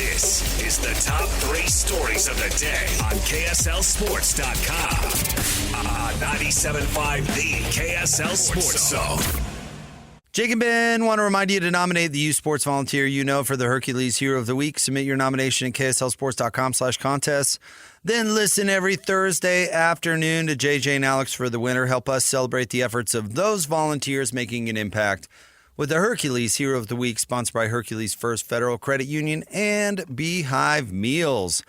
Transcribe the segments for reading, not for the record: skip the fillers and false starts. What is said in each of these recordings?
This is the top 3 stories of the day on KSLSports.com. On 97.5, the KSL Sports Zone. Jake and Ben want to remind you to nominate the U Sports volunteer you know for the Hercules Hero of the Week. Submit your nomination at KSLSports.com/contests. Then listen every Thursday afternoon to JJ and Alex for the winner. Help us celebrate the efforts of those volunteers making an impact with the Hercules Hero of the Week, sponsored by Hercules First Federal Credit Union and Beehive Meals.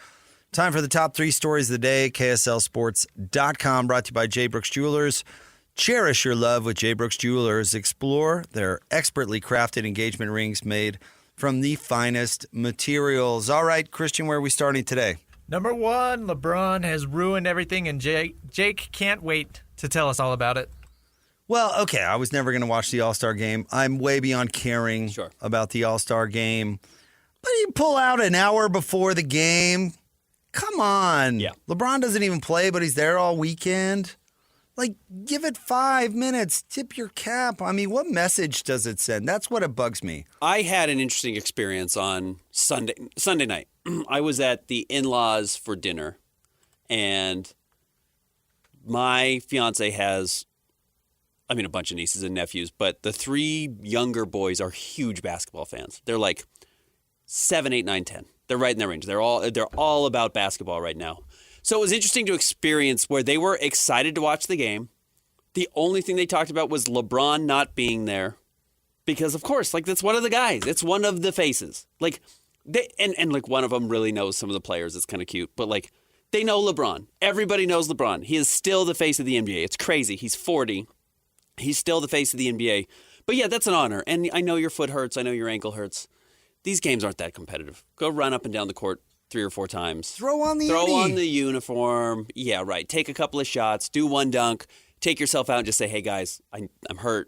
Time for the top 3 stories of the day. KSLSports.com, brought to you by J. Brooks Jewelers. Cherish your love with J. Brooks Jewelers. Explore their expertly crafted engagement rings made from the finest materials. All right, Christian, where are we starting today? Number 1, LeBron has ruined everything, and Jake can't wait to tell us all about it. Well, okay, I was never going to watch the All-Star game. I'm way beyond caring about the All-Star game. But you pull out an hour before the game. Come on. Yeah. LeBron doesn't even play, but he's there all weekend. Like, give it 5 minutes. Tip your cap. I mean, what message does it send? That's what it bugs me. I had an interesting experience on Sunday night. I was at the in-laws for dinner, and my fiance has, a bunch of nieces and nephews, but the 3 younger boys are huge basketball fans. They're like 7, 8, 9, 10. They're right in their range. They're all about basketball right now. So it was interesting to experience where they were excited to watch the game. The only thing they talked about was LeBron not being there. Because, of course, that's one of the guys. It's one of the faces. One of them really knows some of the players. It's kind of cute. But, they know LeBron. Everybody knows LeBron. He is still the face of the NBA. It's crazy. He's 40. He's still the face of the NBA. But, yeah, that's an honor. And I know your foot hurts. I know your ankle hurts. These games aren't that competitive. Go run up and down the court 3 or 4 times. Throw on the uniform. Yeah, right. Take a couple of shots. Do one dunk. Take yourself out and just say, hey, guys, I'm hurt.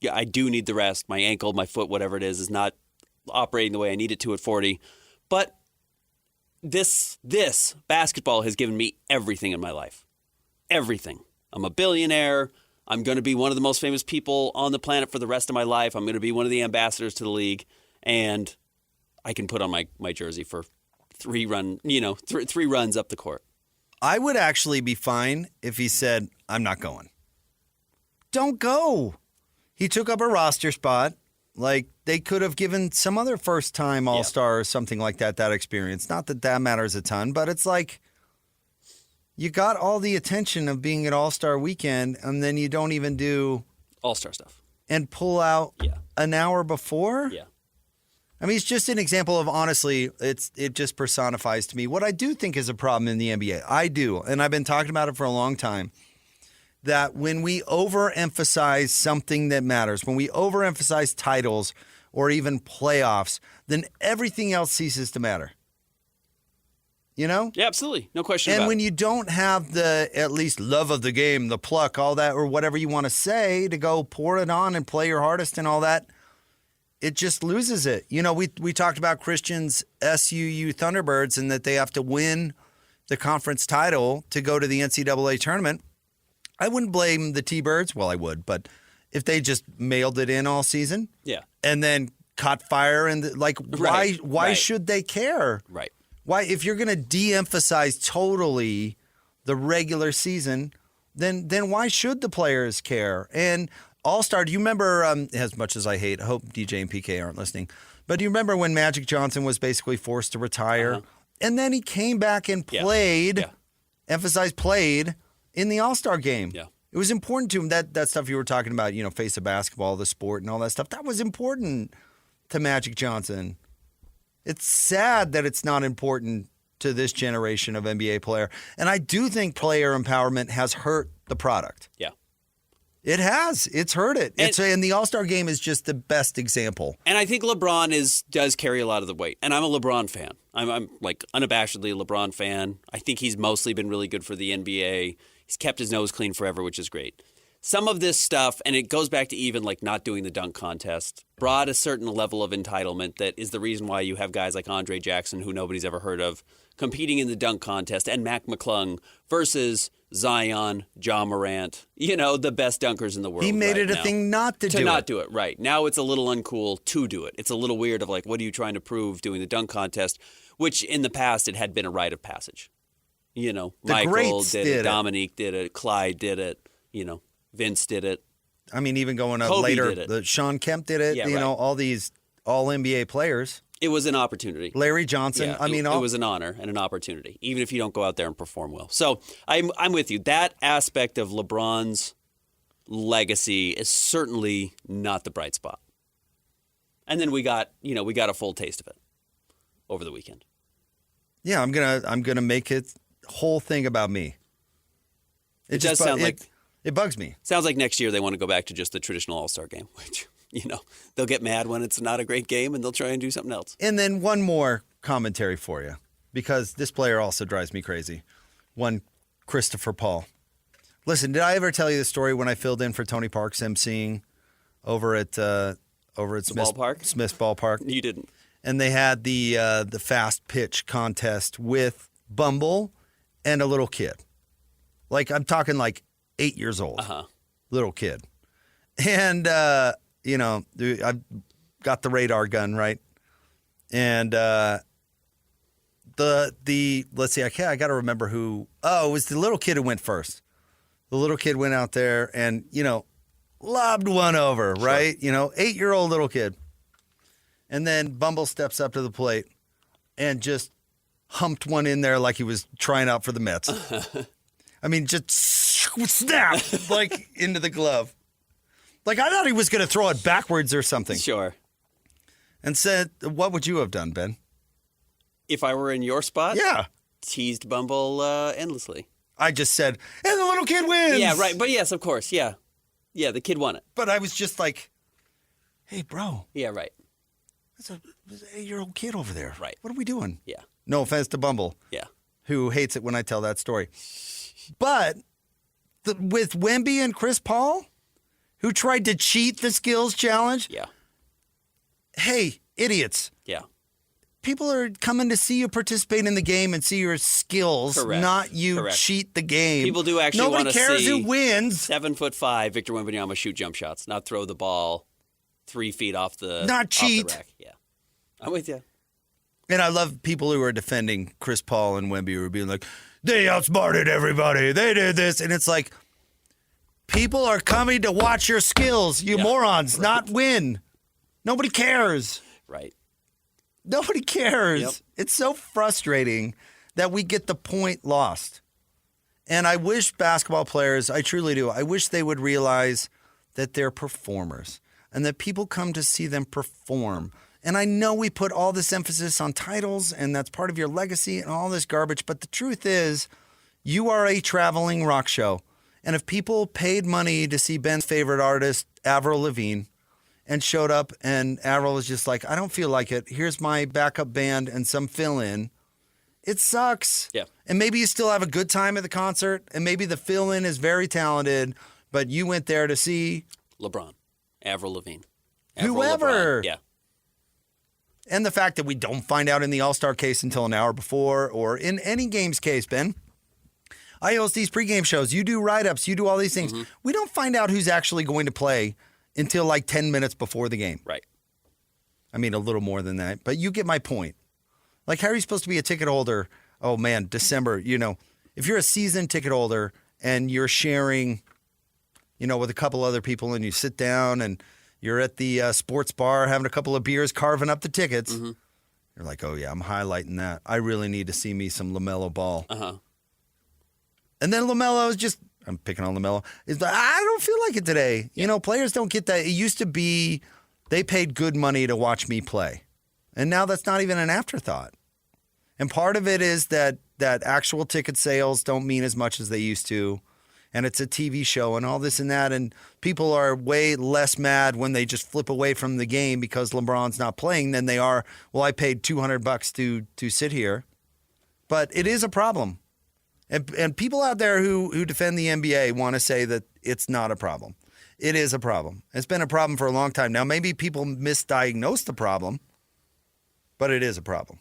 I do need the rest. My ankle, my foot, whatever it is not operating the way I need it to at 40. But this basketball has given me everything in my life. Everything. I'm a billionaire. I'm going to be one of the most famous people on the planet for the rest of my life. I'm going to be one of the ambassadors to the league. And I can put on my jersey for 3 runs up the court. I would actually be fine if he said, I'm not going. Don't go. He took up a roster spot. They could have given some other first-time All-Star or something like that experience. Not that matters a ton, but it's you got all the attention of being at All-Star Weekend, and then you don't even do All-Star stuff. And pull out an hour before? Yeah. It's just an example of, honestly, it just personifies to me what I do think is a problem in the NBA. I do, and I've been talking about it for a long time, that when we overemphasize something that matters, when we overemphasize titles or even playoffs, then everything else ceases to matter. You know? Yeah, absolutely. No question about it. And when you don't have the, at least, love of the game, the pluck, all that, or whatever you want to say, to go pour it on and play your hardest and all that, it just loses it. We talked about Christian's SUU Thunderbirds and that they have to win the conference title to go to the NCAA tournament. I wouldn't blame the T-Birds. Well, I would, but if they just mailed it in all season, and then caught fire, and why should they care? Right. Why, if you're going to de-emphasize totally the regular season, then why should the players care? And All-Star, do you remember, as much as I hope DJ and PK aren't listening, but do you remember when Magic Johnson was basically forced to retire? And then he came back and played, emphasize played, in the All-Star game. Yeah. It was important to him, that stuff you were talking about, face of basketball, the sport and all that stuff. That was important to Magic Johnson. It's sad that it's not important to this generation of NBA player. And I do think player empowerment has hurt the product. Yeah. It has. It's hurt it. And the All-Star game is just the best example. And I think LeBron does carry a lot of the weight. And I'm a LeBron fan. I'm unabashedly a LeBron fan. I think he's mostly been really good for the NBA. He's kept his nose clean forever, which is great. Some of this stuff, and it goes back to even not doing the dunk contest, brought a certain level of entitlement that is the reason why you have guys like Andre Jackson, who nobody's ever heard of, competing in the dunk contest, and Mac McClung versus Zion, Ja Morant, the best dunkers in the world. He made it a now. thing not to do it. To not do it, right. Now it's a little uncool to do it. It's a little weird of like, what are you trying to prove doing the dunk contest, which in the past it had been a rite of passage. Michael greats did did it, it. Dominique did it, Clyde did it, Vince did it. I mean, even going up Kobe later, did it. Sean Kemp did it. Yeah, right. All these all-NBA players. It was an opportunity. Larry Johnson. Yeah, I mean, it was an honor and an opportunity, even if you don't go out there and perform well. So I'm with you. That aspect of LeBron's legacy is certainly not the bright spot. And then we got a full taste of it over the weekend. Yeah, I'm gonna make it whole thing about me. It does sound like it bugs me. Sounds like next year they want to go back to just the traditional All-Star game, which they'll get mad when it's not a great game and they'll try and do something else. And then one more commentary for you, because this player also drives me crazy. One Christopher Paul. Listen, did I ever tell you the story when I filled in for Tony Parks emceeing over at Smith's ballpark? Smith's ballpark? You didn't. And they had the fast pitch contest with Bumble and a little kid. Like, I'm talking like 8 years old. Little kid. And I've got the radar gun, right? And let's see, I got to remember who. Oh, it was the little kid who went first. The little kid went out there and, lobbed one over, right? 8-year-old little kid. And then Bumble steps up to the plate and just humped one in there like he was trying out for the Mets. I mean, just snap, like into the glove. Like, I thought he was going to throw it backwards or something. Sure. And said, what would you have done, Ben? If I were in your spot? Yeah. Teased Bumble endlessly. I just said, and the little kid wins. Yeah, right. But yes, of course. Yeah. Yeah, the kid won it. But I was just like, hey, bro. Yeah, right. There's an 8-year-old kid over there. Right. What are we doing? Yeah. No offense to Bumble. Yeah. Who hates it when I tell that story. But with Wemby and Chris Paul, who tried to cheat the skills challenge. Yeah. Hey, idiots. Yeah. People are coming to see you participate in the game and see your skills, Correct. not you Correct. cheat the game. People do actually want to see. Nobody cares who wins. 7'5" Victor Wembanyama shoot jump shots, not throw the ball 3 feet off the Not cheat. Off the rack. Yeah. I'm with you. And I love people who are defending Chris Paul and Wemby who are being like, they outsmarted everybody. They did this. And it's like, people are coming to watch your skills, you morons, not win. Nobody cares. Right. Nobody cares. Yep. It's so frustrating that we get the point lost. And I wish basketball players, I truly do, I wish they would realize that they're performers and that people come to see them perform. And I know we put all this emphasis on titles and that's part of your legacy and all this garbage, but the truth is you are a traveling rock show. And if people paid money to see Ben's favorite artist, Avril Lavigne, and showed up and Avril was just like, I don't feel like it. Here's my backup band and some fill-in. It sucks. Yeah. And maybe you still have a good time at the concert and maybe the fill-in is very talented, but you went there to see LeBron. Avril Lavigne. whoever. LeBron. Yeah. And the fact that we don't find out in the All-Star case until an hour before or in any game's case, Ben. I host these pregame shows. You do write-ups. You do all these things. Mm-hmm. We don't find out who's actually going to play until like 10 minutes before the game. Right. I mean, a little more than that, but you get my point. Like, how are you supposed to be a ticket holder? Oh, man, December, if you're a season ticket holder and you're sharing, with a couple other people and you sit down and you're at the sports bar having a couple of beers, carving up the tickets, you're like, oh, yeah, I'm highlighting that. I really need to see me some LaMelo Ball. Uh-huh. And then LaMelo is just, I'm picking on LaMelo, is like, I don't feel like it today. Yeah. Players don't get that. It used to be they paid good money to watch me play. And now that's not even an afterthought. And part of it is that actual ticket sales don't mean as much as they used to. And it's a TV show and all this and that. And people are way less mad when they just flip away from the game because LeBron's not playing than they are, well, I paid $200 to sit here. But it is a problem. And people out there who defend the NBA want to say that it's not a problem. It is a problem. It's been a problem for a long time. Now, maybe people misdiagnose the problem, but it is a problem.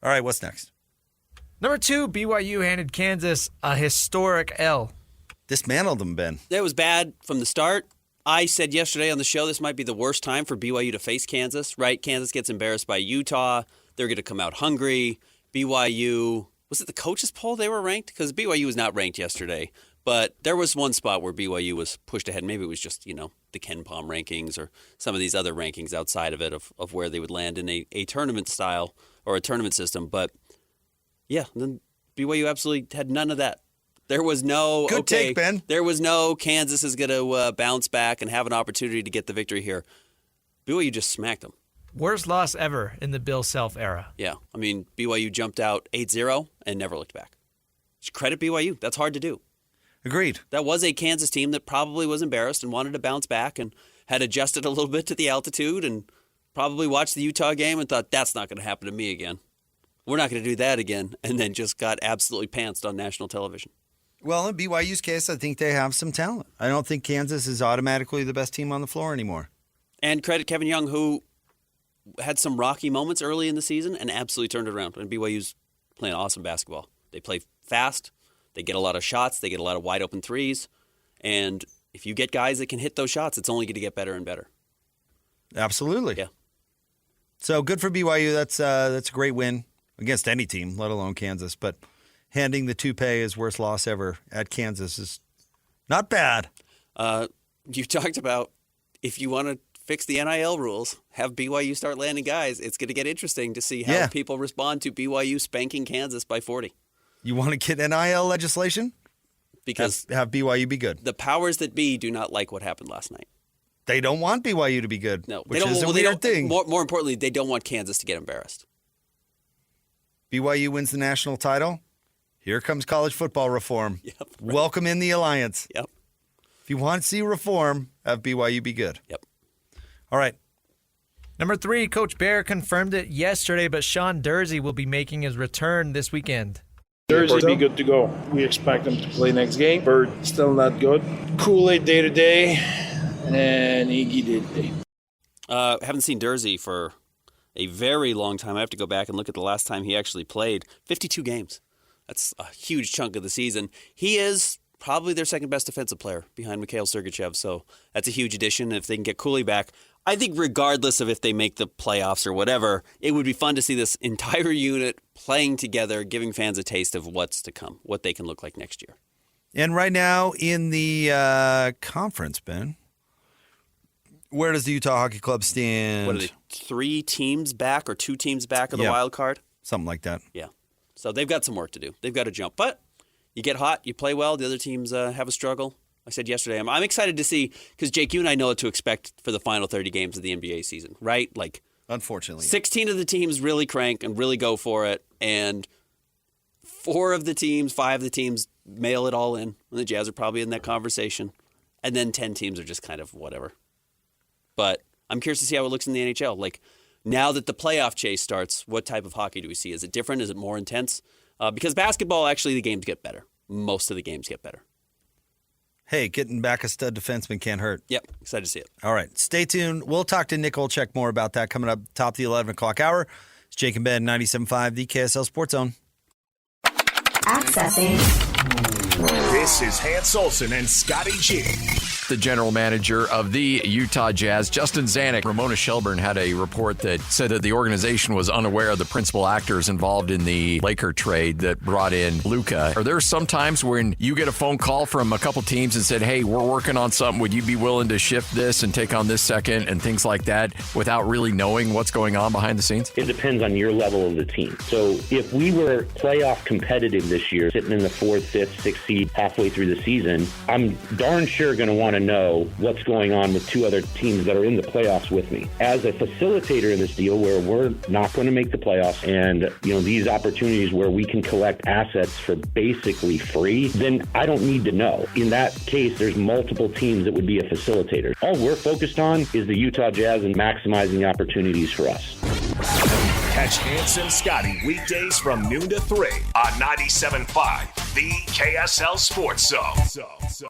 All right, what's next? Number 2, BYU handed Kansas a historic L. Dismantled them, Ben. That was bad from the start. I said yesterday on the show this might be the worst time for BYU to face Kansas, right? Kansas gets embarrassed by Utah. They're going to come out hungry. BYU, was it the coaches poll they were ranked? Because BYU was not ranked yesterday. But there was one spot where BYU was pushed ahead. Maybe it was just, the Ken Palm rankings or some of these other rankings outside of it of where they would land in a tournament style or a tournament system. But, yeah, then BYU absolutely had none of that. There was no, Good take, Ben. There was no Kansas is going to bounce back and have an opportunity to get the victory here. BYU just smacked them. Worst loss ever in the Bill Self era. Yeah. I mean, BYU jumped out 8-0 and never looked back. Just credit BYU. That's hard to do. Agreed. That was a Kansas team that probably was embarrassed and wanted to bounce back and had adjusted a little bit to the altitude and probably watched the Utah game and thought, that's not going to happen to me again. We're not going to do that again. And then just got absolutely pantsed on national television. Well, in BYU's case, I think they have some talent. I don't think Kansas is automatically the best team on the floor anymore. And credit Kevin Young, who had some rocky moments early in the season and absolutely turned it around. And BYU's playing awesome basketball. They play fast. They get a lot of shots. They get a lot of wide open threes. And if you get guys that can hit those shots, it's only going to get better and better. Absolutely. Yeah. So good for BYU. That's a great win against any team, let alone Kansas. But handing the toupee as worst loss ever at Kansas is not bad. You talked about if you want to fix the NIL rules, have BYU start landing guys. It's going to get interesting to see how people respond to BYU spanking Kansas by 40. You want to get NIL legislation? Because have BYU be good. The powers that be do not like what happened last night. They don't want BYU to be good, no, which is a weird thing. More importantly, they don't want Kansas to get embarrassed. BYU wins the national title. Here comes college football reform. Yep, right. Welcome in the alliance. Yep. If you want to see reform, have BYU be good. Yep. All right. Number 3, Coach Bear confirmed it yesterday, but Sean Durzi will be making his return this weekend. Durzi be good to go. We expect him to play next game. Bird still not good. Kool-Aid day to day, and Iggy day to day. Haven't seen Durzi for a very long time. I have to go back and look at the last time he actually played. 52 games. That's a huge chunk of the season. He is probably their second best defensive player behind Mikhail Sergachev, so that's a huge addition. If they can get Cooley back, I think regardless of if they make the playoffs or whatever, it would be fun to see this entire unit playing together, giving fans a taste of what's to come, what they can look like next year. And right now in the conference, Ben, where does the Utah Hockey Club stand? What are they, 3 teams back or 2 teams back of the wild card? Something like that. Yeah. So they've got some work to do. They've got to jump. But you get hot, you play well, the other teams have a struggle. I said yesterday, I'm excited to see, because Jake, you and I know what to expect for the final 30 games of the NBA season, right? Like, unfortunately, 16 of the teams really crank and really go for it, and 5 of the teams mail it all in, and the Jazz are probably in that conversation, and then 10 teams are just kind of whatever. But I'm curious to see how it looks in the NHL. Like, now that the playoff chase starts, what type of hockey do we see? Is it different? Is it more intense? Because basketball, actually, the games get better. Most of the games get better. Hey, getting back a stud defenseman can't hurt. Yep, excited to see it. All right, stay tuned. We'll talk to Nick Olczyk more about that coming up top of the 11 o'clock hour. It's Jake and Ben, 97.5, the KSL Sports Zone. Accessing. This is Hans Olsen and Scotty G. The general manager of the Utah Jazz, Justin Zanuck. Ramona Shelburne had a report that said that the organization was unaware of the principal actors involved in the Laker trade that brought in Luka. Are there some times when you get a phone call from a couple teams and said, hey, we're working on something, would you be willing to shift this and take on this second and things like that without really knowing what's going on behind the scenes? It depends on your level of the team. So if we were playoff competitive this year, sitting in the 4th, 5th, 6th seed halfway through the season, I'm darn sure going to want to know what's going on with 2 other teams that are in the playoffs with me. As a facilitator in this deal where we're not going to make the playoffs and, these opportunities where we can collect assets for basically free, then I don't need to know. In that case, there's multiple teams that would be a facilitator. All we're focused on is the Utah Jazz and maximizing opportunities for us. Catch Hans and Scotty weekdays from noon to 3 on 97.5, the KSL Sports Zone.